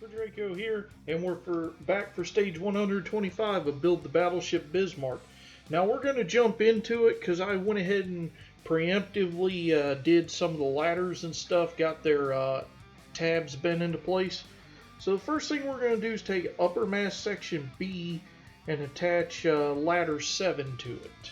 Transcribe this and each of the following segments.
Draco here, and we're back for stage 125 of Build the Battleship Bismarck. Now we're going to jump into it because I went ahead and preemptively did some of the ladders and stuff, got their tabs bent into place. So the first thing we're going to do is take upper mast section B and attach ladder 7 to it.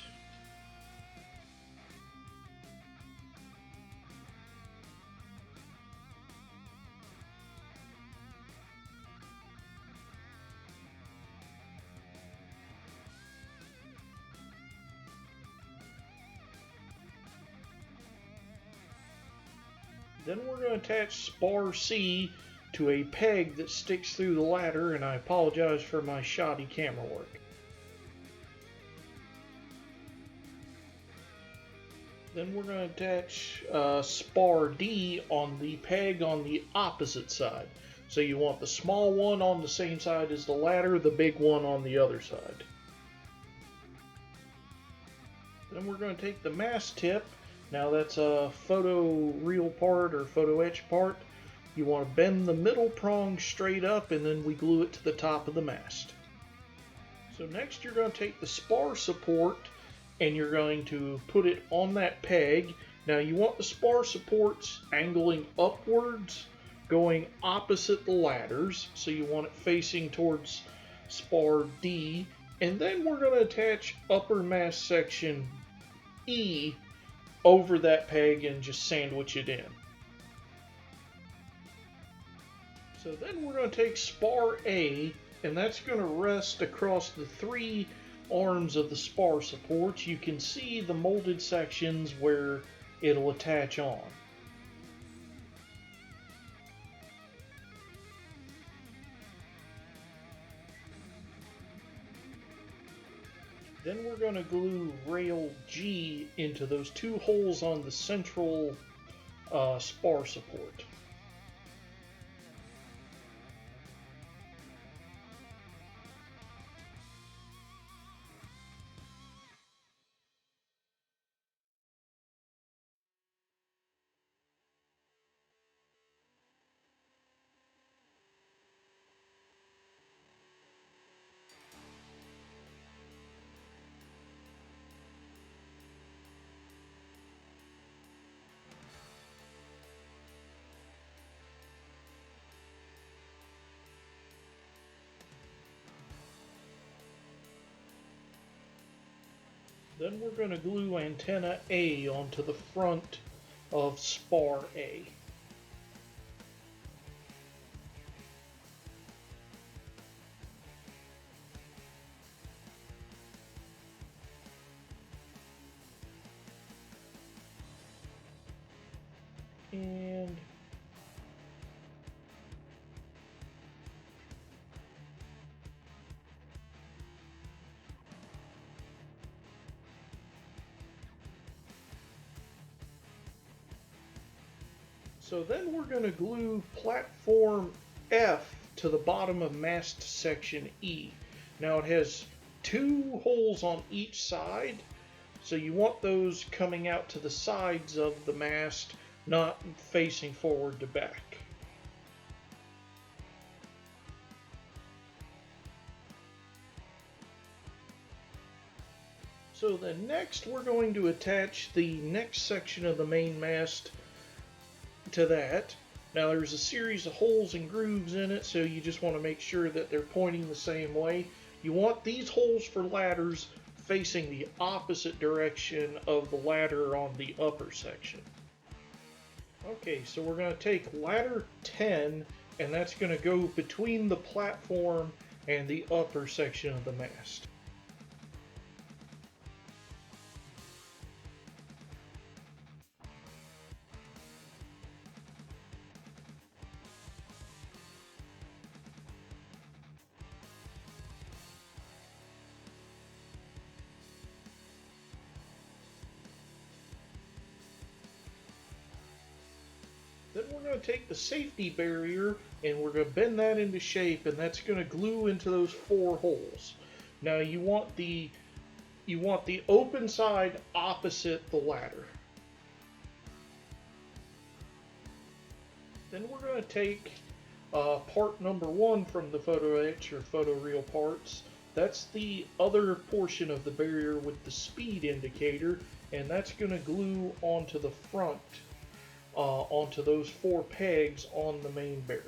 Then we're going to attach spar C to a peg that sticks through the ladder, and I apologize for my shoddy camera work. Then we're going to attach spar D on the peg on the opposite side. So you want the small one on the same side as the ladder, the big one on the other side. Then we're going to take the mast tip. Now that's a photo reel part or photo etch part. You want to bend the middle prong straight up, and then we glue it to the top of the mast. So next you're going to take the spar support and you're going to put it on that peg. Now you want the spar supports angling upwards, going opposite the ladders. So you want it facing towards spar D. And then we're going to attach upper mast section E over that peg and just sandwich it in. So then we're going to take spar A, and that's going to rest across the three arms of the spar supports. You can see the molded sections where it'll attach on. Then we're going to glue rail G into those two holes on the central spar support. Then we're going to glue antenna A onto the front of spar A. And so then we're going to glue platform F to the bottom of mast section E. Now it has two holes on each side, so you want those coming out to the sides of the mast, not facing forward to back. So then next we're going to attach the next section of the main mast to that. Now there's a series of holes and grooves in it, so you just want to make sure that they're pointing the same way. You want these holes for ladders facing the opposite direction of the ladder on the upper section. Okay, so we're going to take ladder 10, and that's going to go between the platform and the upper section of the mast. Then we're going to take the safety barrier and we're going to bend that into shape, and that's going to glue into those four holes. Now you want the open side opposite the ladder. Then we're going to take Part number one from the photo etch or photoreal parts, that's the other portion of the barrier with the speed indicator, and that's going to glue onto the front, onto those 4 pegs on the main barrier.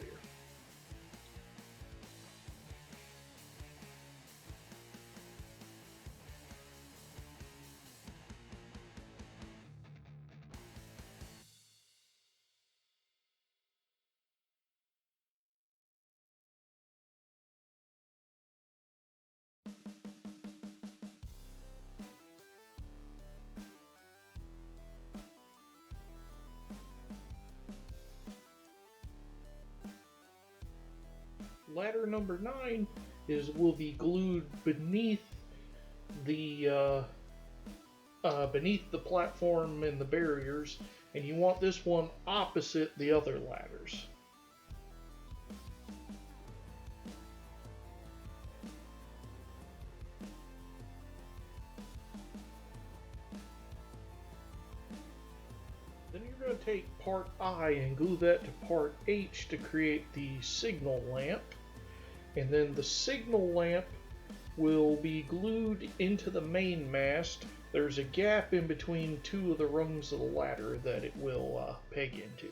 Ladder number 9 will be glued beneath the platform and the barriers, and you want this one opposite the other ladders. Then you're going to take part I and glue that to part H to create the signal lamp. And then the signal lamp will be glued into the main mast. There's a gap in between 2 of the rungs of the ladder that it will peg into.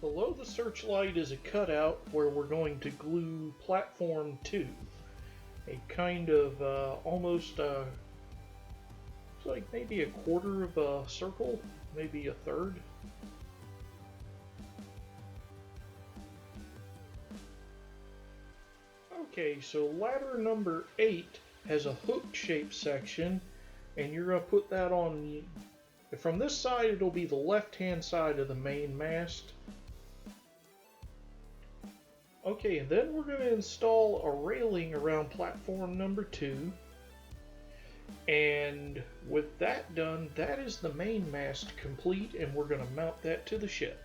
Below the searchlight is a cutout where we're going to glue platform 2. A kind of almost looks like maybe a quarter of a circle, maybe a third. Okay, so ladder number 8 has a hook-shaped section, and you're going to put that on. From this side, it'll be the left-hand side of the main mast. Okay, and then we're going to install a railing around platform number 2. And with that done, that is the main mast complete, and we're going to mount that to the ship.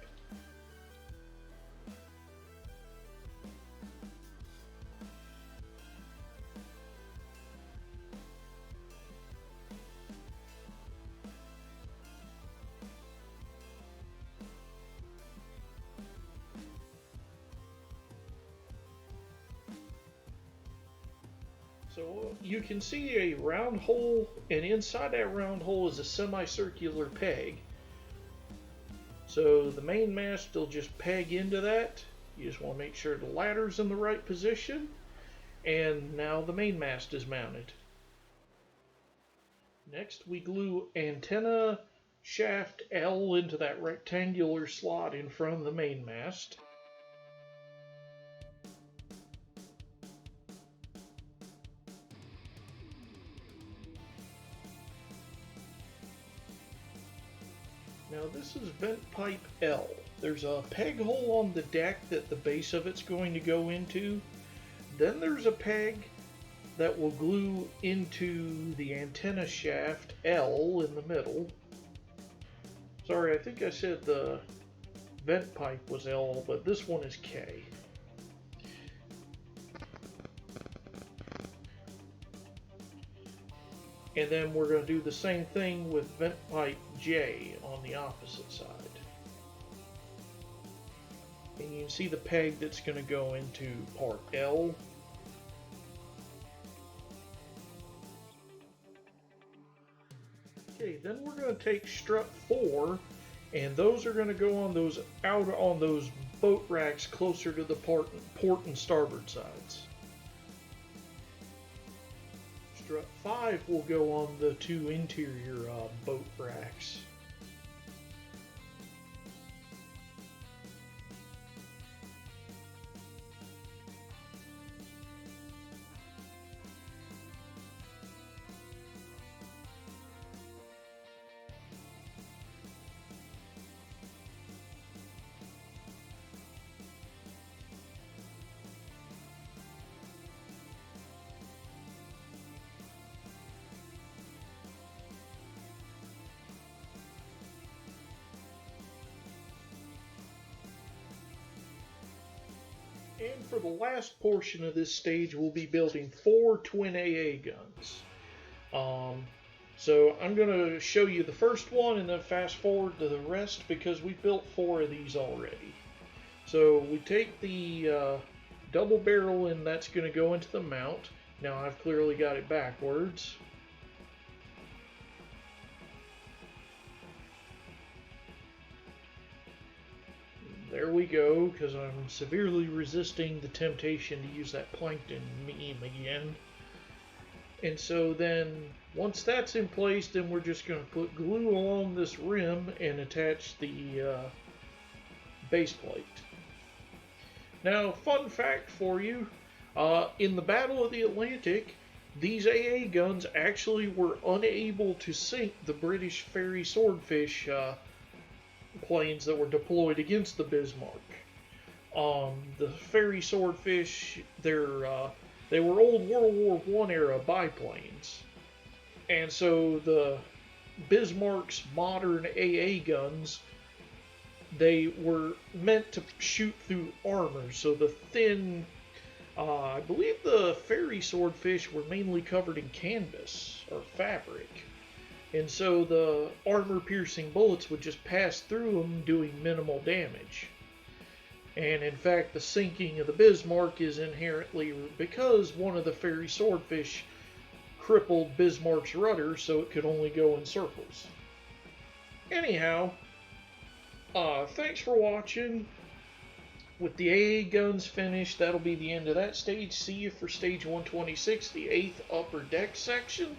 So you can see a round hole, and inside that round hole is a semicircular peg. So the main mast will just peg into that. You just want to make sure the ladder's in the right position, and now the main mast is mounted. Next we glue antenna shaft L into that rectangular slot in front of the main mast. Now this is vent pipe L. There's a peg hole on the deck that the base of it's going to go into. Then there's a peg that will glue into the antenna shaft L in the middle. Sorry, I think I said the vent pipe was L, but this one is K. And then we're going to do the same thing with vent pipe J on the opposite side. And you can see the peg that's going to go into part L. Okay, then we're going to take strut 4, and those are going to go on those boat racks closer to the port and starboard sides. Strut 5 will go on the 2 interior boat racks. And for the last portion of this stage, we'll be building 4 twin AA guns. So I'm going to show you the first one and then fast forward to the rest because we built 4 of these already. So we take the double barrel and that's going to go into the mount. Now I've clearly got it backwards. There we go, because I'm severely resisting the temptation to use that plankton meme again. And so then, once that's in place, then we're just going to put glue along this rim and attach the base plate. Now, fun fact for you, in the Battle of the Atlantic, these AA guns actually were unable to sink the British ferry swordfish planes that were deployed against the Bismarck. The ferry swordfish, they were old World War I era biplanes. And so the Bismarck's modern AA guns, they were meant to shoot through armor. So the thin, I believe the ferry swordfish were mainly covered in canvas or fabric. And so the armor-piercing bullets would just pass through them, doing minimal damage. And in fact, the sinking of the Bismarck is inherently because one of the ferry swordfish crippled Bismarck's rudder so it could only go in circles. Anyhow, thanks for watching. With the AA guns finished, that'll be the end of that stage. See you for stage 126, the 8th upper deck section.